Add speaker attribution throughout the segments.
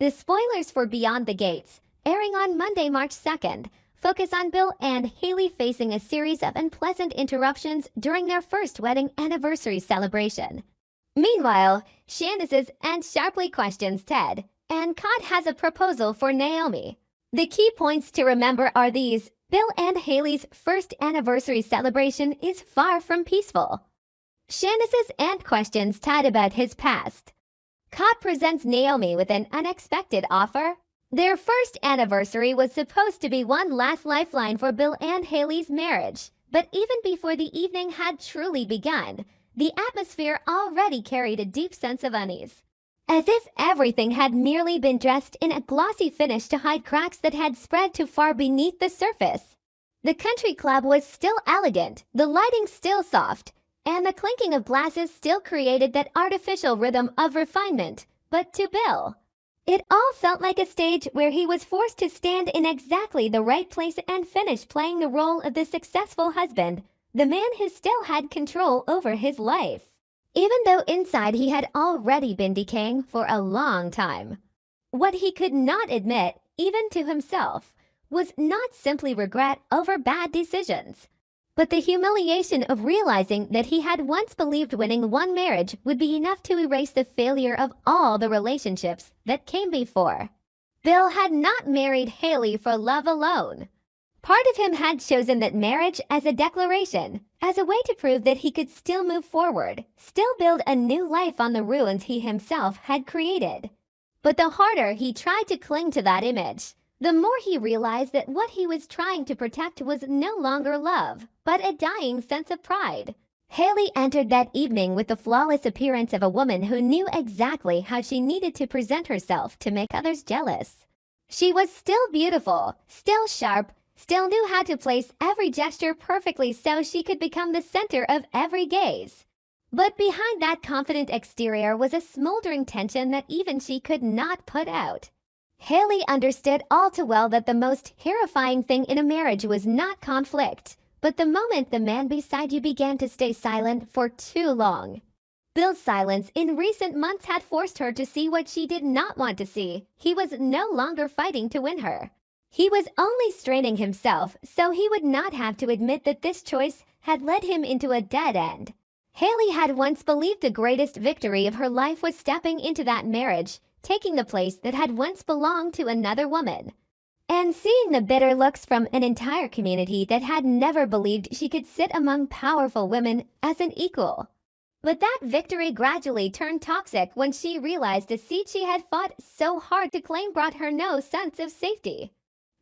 Speaker 1: The spoilers for Beyond the Gates, airing on Monday, March 2nd, focus on Bill and Haley facing a series of unpleasant interruptions during their first wedding anniversary celebration. Meanwhile, Shandice's and sharply questions Ted, and Cod has a proposal for Naomi. The key points to remember are these: Bill and Haley's first anniversary celebration is far from peaceful. Shandice's aunt questions Ted about his past. Cod presents Naomi with an unexpected offer. Their first anniversary was supposed to be one last lifeline for Bill and Haley's marriage, but even before the evening had truly begun, the atmosphere already carried a deep sense of unease. As if everything had merely been dressed in a glossy finish to hide cracks that had spread too far beneath the surface. The country club was still elegant, the lighting still soft, and the clinking of glasses still created that artificial rhythm of refinement. But to Bill, it all felt like a stage where he was forced to stand in exactly the right place and finish playing the role of the successful husband, the man who still had control over his life, even though inside he had already been decaying for a long time. What he could not admit, even to himself, was not simply regret over bad decisions, but the humiliation of realizing that he had once believed winning one marriage would be enough to erase the failure of all the relationships that came before. Bill had not married Haley for love alone. Part of him had chosen that marriage as a declaration, as a way to prove that he could still move forward, still build a new life on the ruins he himself had created. But the harder he tried to cling to that image, the more he realized that what he was trying to protect was no longer love, but a dying sense of pride. Haley entered that evening with the flawless appearance of a woman who knew exactly how she needed to present herself to make others jealous. She was still beautiful, still sharp, still knew how to place every gesture perfectly so she could become the center of every gaze. But behind that confident exterior was a smoldering tension that even she could not put out. Haley understood all too well that the most terrifying thing in a marriage was not conflict, but the moment the man beside you began to stay silent for too long. Bill's silence in recent months had forced her to see what she did not want to see. He was no longer fighting to win her. He was only straining himself so he would not have to admit that this choice had led him into a dead end. Haley had once believed the greatest victory of her life was stepping into that marriage, taking the place that had once belonged to another woman, and seeing the bitter looks from an entire community that had never believed she could sit among powerful women as an equal. But that victory gradually turned toxic when she realized the seat she had fought so hard to claim brought her no sense of safety.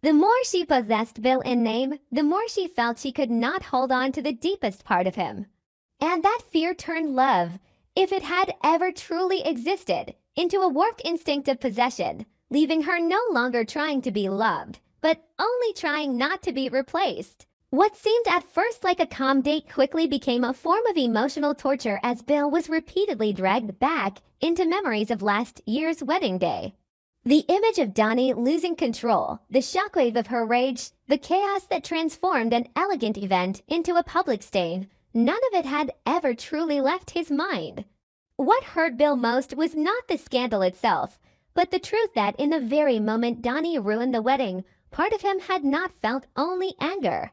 Speaker 1: The more she possessed Bill in name, the more she felt she could not hold on to the deepest part of him. And that fear turned love, if it had ever truly existed, into a warped instinct of possession, leaving her no longer trying to be loved, but only trying not to be replaced. What seemed at first like a calm date quickly became a form of emotional torture as Bill was repeatedly dragged back into memories of last year's wedding day. The image of Donnie losing control, the shockwave of her rage, the chaos that transformed an elegant event into a public stain, none of it had ever truly left his mind. What hurt Bill most was not the scandal itself, but the truth that in the very moment Donnie ruined the wedding, part of him had not felt only anger.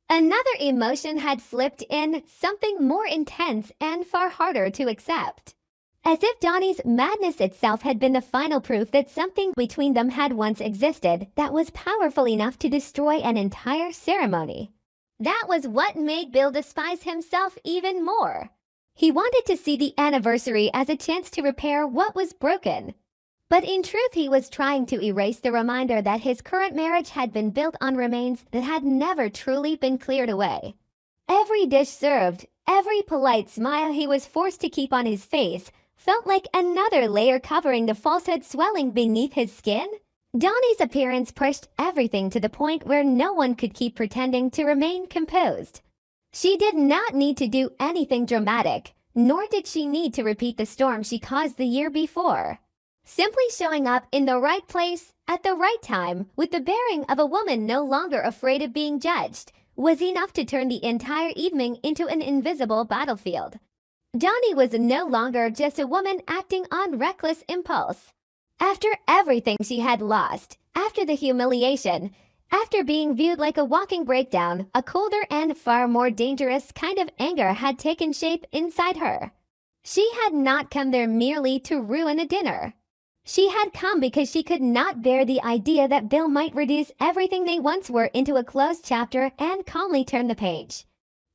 Speaker 1: Another emotion had slipped in, something more intense and far harder to accept. As if Donnie's madness itself had been the final proof that something between them had once existed that was powerful enough to destroy an entire ceremony. That was what made Bill despise himself even more. He wanted to see the anniversary as a chance to repair what was broken. But in truth, he was trying to erase the reminder that his current marriage had been built on remains that had never truly been cleared away. Every dish served, every polite smile he was forced to keep on his face, felt like another layer covering the falsehood swelling beneath his skin. Donnie's appearance pushed everything to the point where no one could keep pretending to remain composed. She did not need to do anything dramatic, nor did she need to repeat the storm she caused the year before. Simply showing up in the right place, at the right time, with the bearing of a woman no longer afraid of being judged, was enough to turn the entire evening into an invisible battlefield. Donnie was no longer just a woman acting on reckless impulse. After everything she had lost, after the humiliation, after being viewed like a walking breakdown, a colder and far more dangerous kind of anger had taken shape inside her. She had not come there merely to ruin a dinner. She had come because she could not bear the idea that Bill might reduce everything they once were into a closed chapter and calmly turn the page,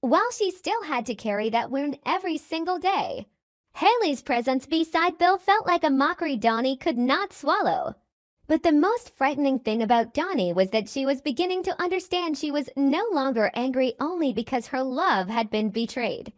Speaker 1: while she still had to carry that wound every single day. Haley's presence beside Bill felt like a mockery Donnie could not swallow. But the most frightening thing about Donnie was that she was beginning to understand she was no longer angry only because her love had been betrayed.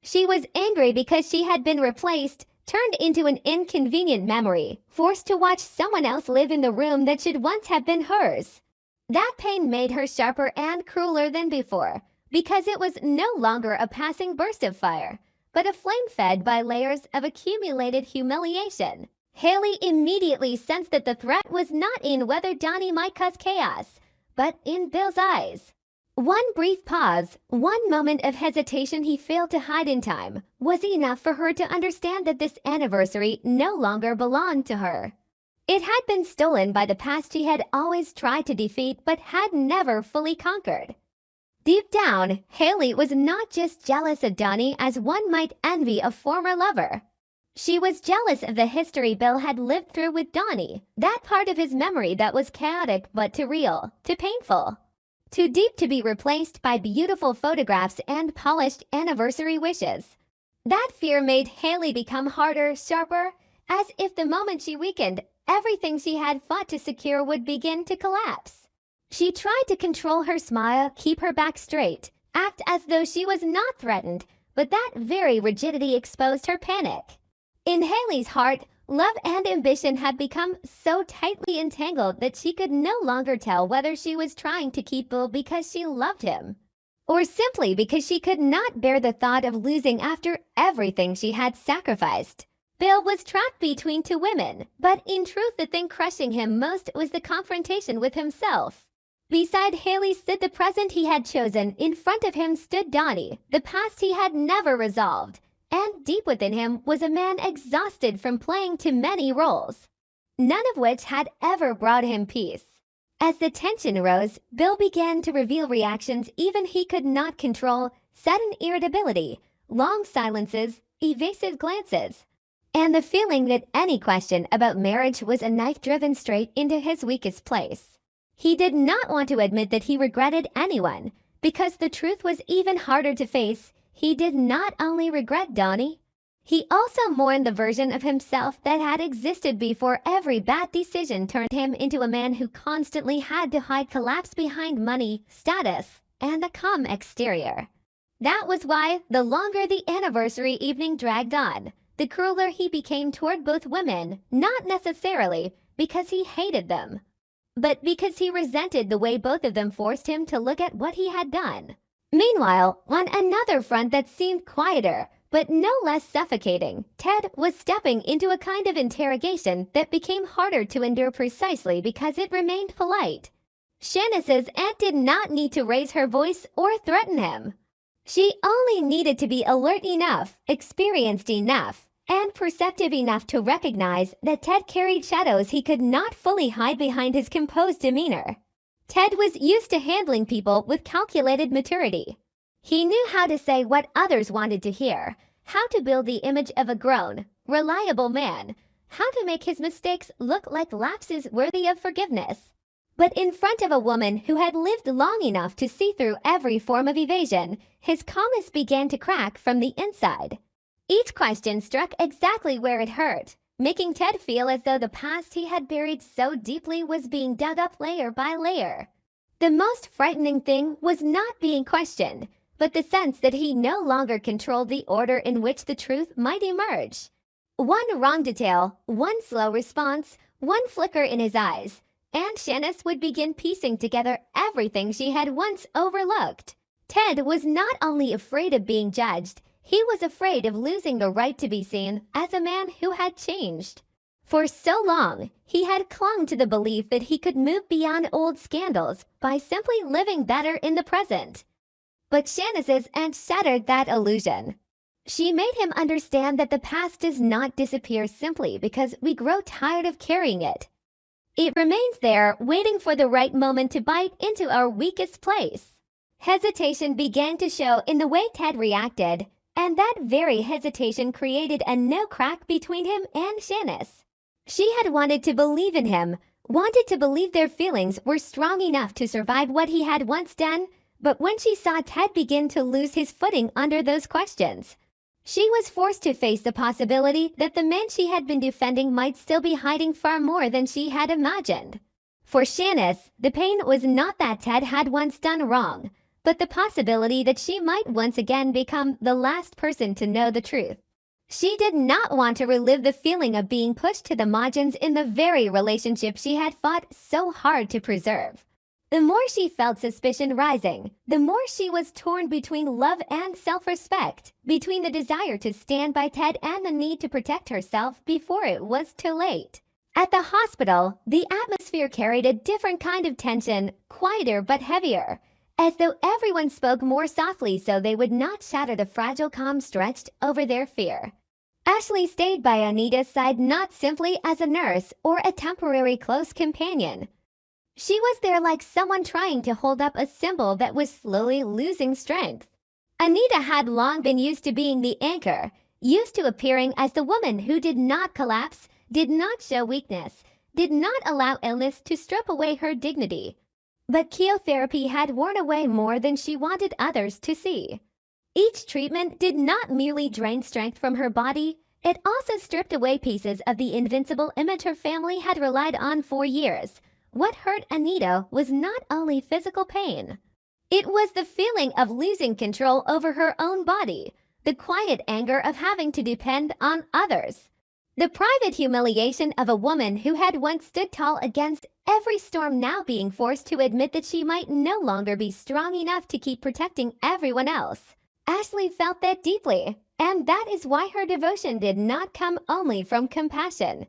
Speaker 1: She was angry because she had been replaced, turned into an inconvenient memory, forced to watch someone else live in the room that should once have been hers. That pain made her sharper and crueler than before, because it was no longer a passing burst of fire, but a flame fed by layers of accumulated humiliation. Haley immediately sensed that the threat was not in whether Donnie might cause chaos, but in Bill's eyes. One brief pause, one moment of hesitation he failed to hide in time, was enough for her to understand that this anniversary no longer belonged to her. It had been stolen by the past she had always tried to defeat but had never fully conquered. Deep down, Haley was not just jealous of Donnie as one might envy a former lover. She was jealous of the history Bill had lived through with Donnie, that part of his memory that was chaotic but too real, too painful, too deep to be replaced by beautiful photographs and polished anniversary wishes. That fear made Haley become harder, sharper, as if the moment she weakened, everything she had fought to secure would begin to collapse. She tried to control her smile, keep her back straight, act as though she was not threatened, but that very rigidity exposed her panic. In Haley's heart, love and ambition had become so tightly entangled that she could no longer tell whether she was trying to keep Bill because she loved him, or simply because she could not bear the thought of losing after everything she had sacrificed. Bill was trapped between two women, but in truth the thing crushing him most was the confrontation with himself. Beside Haley stood the present he had chosen. In front of him stood Donnie, the past he had never resolved. And deep within him was a man exhausted from playing too many roles, none of which had ever brought him peace. As the tension rose, Bill began to reveal reactions even he could not control, sudden irritability, long silences, evasive glances, and the feeling that any question about marriage was a knife driven straight into his weakest place. He did not want to admit that he regretted anyone, because the truth was even harder to face. He did not only regret Donnie, he also mourned the version of himself that had existed before every bad decision turned him into a man who constantly had to hide collapse behind money, status, and a calm exterior. That was why, the longer the anniversary evening dragged on, the crueler he became toward both women, not necessarily because he hated them, but because he resented the way both of them forced him to look at what he had done. Meanwhile, on another front that seemed quieter, but no less suffocating, Ted was stepping into a kind of interrogation that became harder to endure precisely because it remained polite. Shanice's aunt did not need to raise her voice or threaten him. She only needed to be alert enough, experienced enough, and perceptive enough to recognize that Ted carried shadows he could not fully hide behind his composed demeanor. Ted was used to handling people with calculated maturity. He knew how to say what others wanted to hear, how to build the image of a grown, reliable man, how to make his mistakes look like lapses worthy of forgiveness. But in front of a woman who had lived long enough to see through every form of evasion, his calmness began to crack from the inside. Each question struck exactly where it hurt, making Ted feel as though the past he had buried so deeply was being dug up layer by layer. The most frightening thing was not being questioned, but the sense that he no longer controlled the order in which the truth might emerge. One wrong detail, one slow response, one flicker in his eyes, and Shanice would begin piecing together everything she had once overlooked. Ted was not only afraid of being judged, he was afraid of losing the right to be seen as a man who had changed. For so long, he had clung to the belief that he could move beyond old scandals by simply living better in the present. But Shanice's aunt shattered that illusion. She made him understand that the past does not disappear simply because we grow tired of carrying it. It remains there, waiting for the right moment to bite into our weakest place. Hesitation began to show in the way Ted reacted, and that very hesitation created a no crack between him and Janice. She had wanted to believe in him, wanted to believe their feelings were strong enough to survive what he had once done, but when she saw Ted begin to lose his footing under those questions, she was forced to face the possibility that the man she had been defending might still be hiding far more than she had imagined. For Janice, the pain was not that Ted had once done wrong, but the possibility that she might once again become the last person to know the truth. She did not want to relive the feeling of being pushed to the margins in the very relationship she had fought so hard to preserve. The more she felt suspicion rising, the more she was torn between love and self-respect, between the desire to stand by Ted and the need to protect herself before it was too late. At the hospital, the atmosphere carried a different kind of tension, quieter but heavier, as though everyone spoke more softly so they would not shatter the fragile calm stretched over their fear. Ashley stayed by Anita's side not simply as a nurse or a temporary close companion. She was there like someone trying to hold up a symbol that was slowly losing strength. Anita had long been used to being the anchor, used to appearing as the woman who did not collapse, did not show weakness, did not allow illness to strip away her dignity. But chemotherapy had worn away more than she wanted others to see. Each treatment did not merely drain strength from her body, it also stripped away pieces of the invincible image her family had relied on for years. What hurt Anita was not only physical pain. It was the feeling of losing control over her own body, the quiet anger of having to depend on others. The private humiliation of a woman who had once stood tall against every storm now being forced to admit that she might no longer be strong enough to keep protecting everyone else. Ashley felt that deeply, and that is why her devotion did not come only from compassion.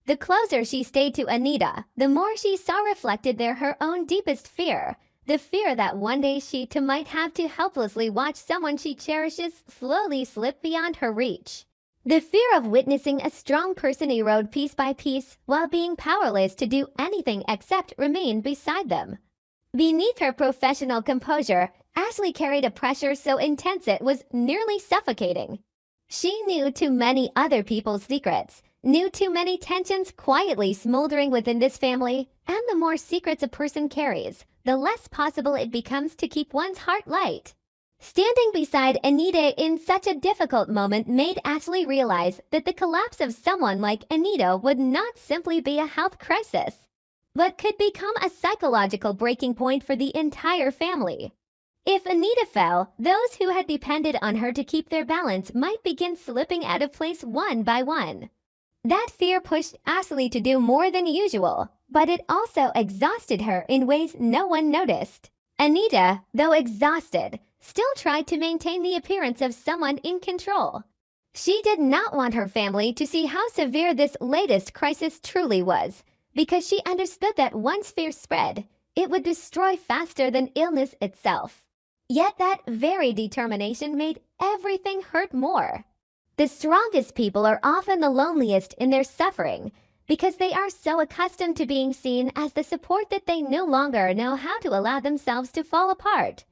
Speaker 1: The closer she stayed to Anita, the more she saw reflected there her own deepest fear, the fear that one day she too might have to helplessly watch someone she cherishes slowly slip beyond her reach. The fear of witnessing a strong person erode piece by piece while being powerless to do anything except remain beside them. Beneath her professional composure, Ashley carried a pressure so intense it was nearly suffocating. She knew too many other people's secrets, knew too many tensions quietly smoldering within this family, and the more secrets a person carries, the less possible it becomes to keep one's heart light. Standing beside Anita in such a difficult moment made Ashley realize that the collapse of someone like Anita would not simply be a health crisis, but could become a psychological breaking point for the entire family. If Anita fell, those who had depended on her to keep their balance might begin slipping out of place one by one. That fear pushed Ashley to do more than usual, but it also exhausted her in ways no one noticed. Anita, though exhausted, still tried to maintain the appearance of someone in control. She did not want her family to see how severe this latest crisis truly was, because she understood that once fear spread, it would destroy faster than illness itself. Yet that very determination made everything hurt more. The strongest people are often the loneliest in their suffering because they are so accustomed to being seen as the support that they no longer know how to allow themselves to fall apart.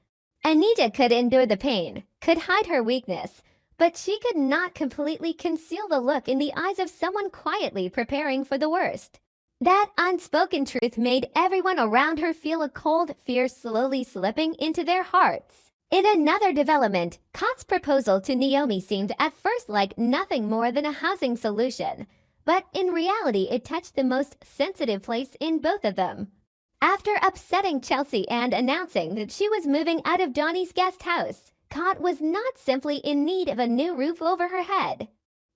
Speaker 1: Anita could endure the pain, could hide her weakness, but she could not completely conceal the look in the eyes of someone quietly preparing for the worst. That unspoken truth made everyone around her feel a cold fear slowly slipping into their hearts. In another development, Cott's proposal to Naomi seemed at first like nothing more than a housing solution, but in reality it touched the most sensitive place in both of them. After upsetting Chelsea and announcing that she was moving out of Donnie's guest house, Cott was not simply in need of a new roof over her head.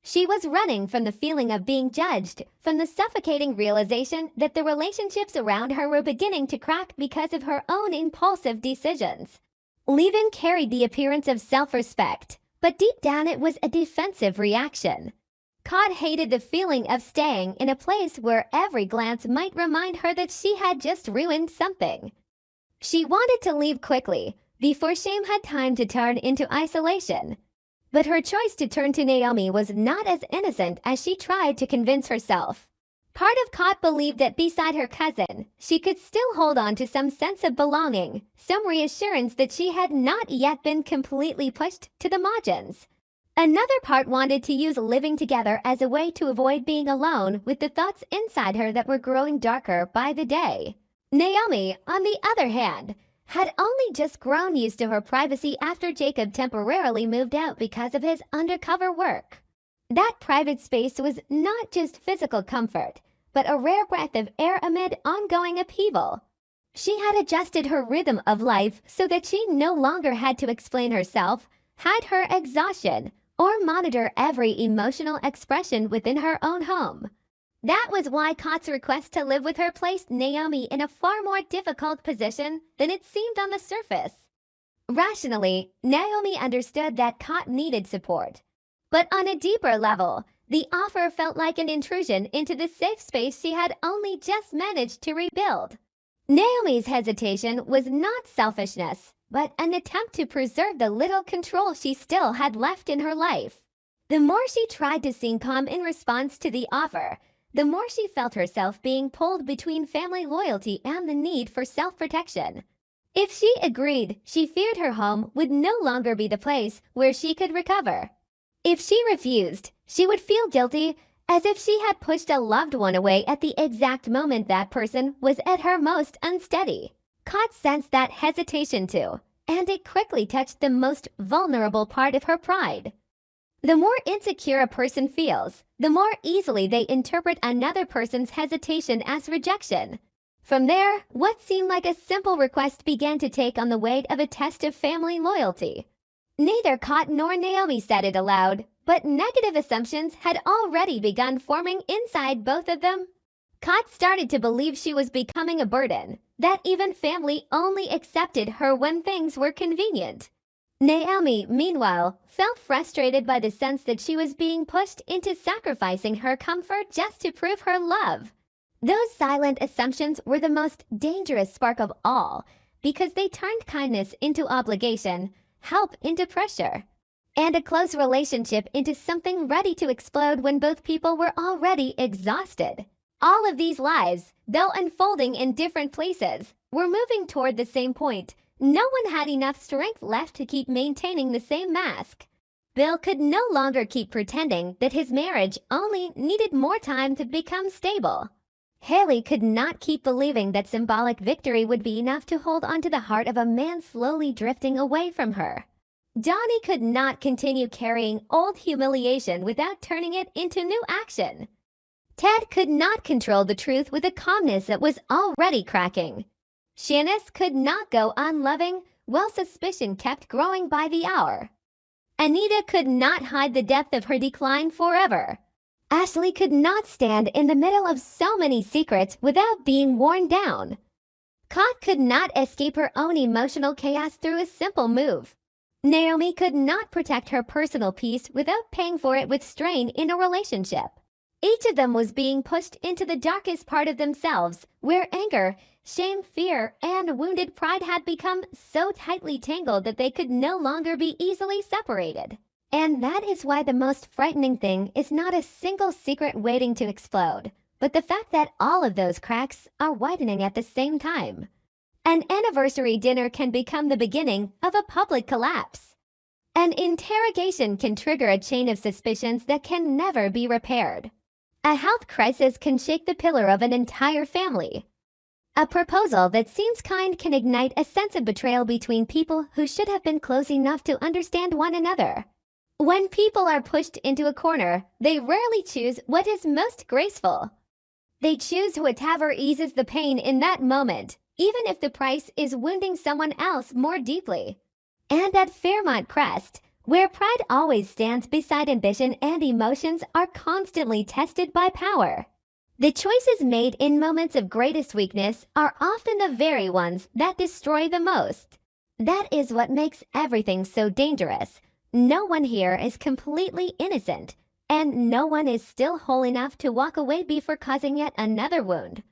Speaker 1: She was running from the feeling of being judged, from the suffocating realization that the relationships around her were beginning to crack because of her own impulsive decisions. Leaving carried the appearance of self-respect, but deep down it was a defensive reaction. Cott hated the feeling of staying in a place where every glance might remind her that she had just ruined something. She wanted to leave quickly, before shame had time to turn into isolation. But her choice to turn to Naomi was not as innocent as she tried to convince herself. Part of Kot believed that beside her cousin, she could still hold on to some sense of belonging, some reassurance that she had not yet been completely pushed to the margins. Another part wanted to use living together as a way to avoid being alone with the thoughts inside her that were growing darker by the day. Naomi, on the other hand, had only just grown used to her privacy after Jacob temporarily moved out because of his undercover work. That private space was not just physical comfort, but a rare breath of air amid ongoing upheaval. She had adjusted her rhythm of life so that she no longer had to explain herself, hide her exhaustion, or monitor every emotional expression within her own home. That was why Kot's request to live with her placed Naomi in a far more difficult position than it seemed on the surface. Rationally, Naomi understood that Kot needed support. But on a deeper level, the offer felt like an intrusion into the safe space she had only just managed to rebuild. Naomi's hesitation was not selfishness, but an attempt to preserve the little control she still had left in her life. The more she tried to seem calm in response to the offer, the more she felt herself being pulled between family loyalty and the need for self-protection. If she agreed, she feared her home would no longer be the place where she could recover. If she refused, she would feel guilty, as if she had pushed a loved one away at the exact moment that person was at her most unsteady. Kot sensed that hesitation too, and it quickly touched the most vulnerable part of her pride. The more insecure a person feels, the more easily they interpret another person's hesitation as rejection. From there, what seemed like a simple request began to take on the weight of a test of family loyalty. Neither Kot nor Naomi said it aloud, but negative assumptions had already begun forming inside both of them. Kot started to believe she was becoming a burden, that even family only accepted her when things were convenient. Naomi, meanwhile, felt frustrated by the sense that she was being pushed into sacrificing her comfort just to prove her love. Those silent assumptions were the most dangerous spark of all, because they turned kindness into obligation, help into pressure, and a close relationship into something ready to explode when both people were already exhausted. All of these lives, though unfolding in different places, were moving toward the same point. No one had enough strength left to keep maintaining the same mask. Bill could no longer keep pretending that his marriage only needed more time to become stable. Haley could not keep believing that symbolic victory would be enough to hold onto the heart of a man slowly drifting away from her. Donnie could not continue carrying old humiliation without turning it into new action. Ted could not control the truth with a calmness that was already cracking. Shanice could not go unloving while suspicion kept growing by the hour. Anita could not hide the depth of her decline forever. Ashley could not stand in the middle of so many secrets without being worn down. Kot could not escape her own emotional chaos through a simple move. Naomi could not protect her personal peace without paying for it with strain in a relationship. Each of them was being pushed into the darkest part of themselves, where anger, shame, fear, and wounded pride had become so tightly tangled that they could no longer be easily separated. And that is why the most frightening thing is not a single secret waiting to explode, but the fact that all of those cracks are widening at the same time. An anniversary dinner can become the beginning of a public collapse. An interrogation can trigger a chain of suspicions that can never be repaired. A health crisis can shake the pillar of an entire family. A proposal that seems kind can ignite a sense of betrayal between people who should have been close enough to understand one another. When people are pushed into a corner, they rarely choose what is most graceful. They choose whatever eases the pain in that moment, even if the price is wounding someone else more deeply. And at Fairmont Crest, where pride always stands beside ambition and emotions are constantly tested by power, the choices made in moments of greatest weakness are often the very ones that destroy the most. That is what makes everything so dangerous. No one here is completely innocent, and no one is still whole enough to walk away before causing yet another wound.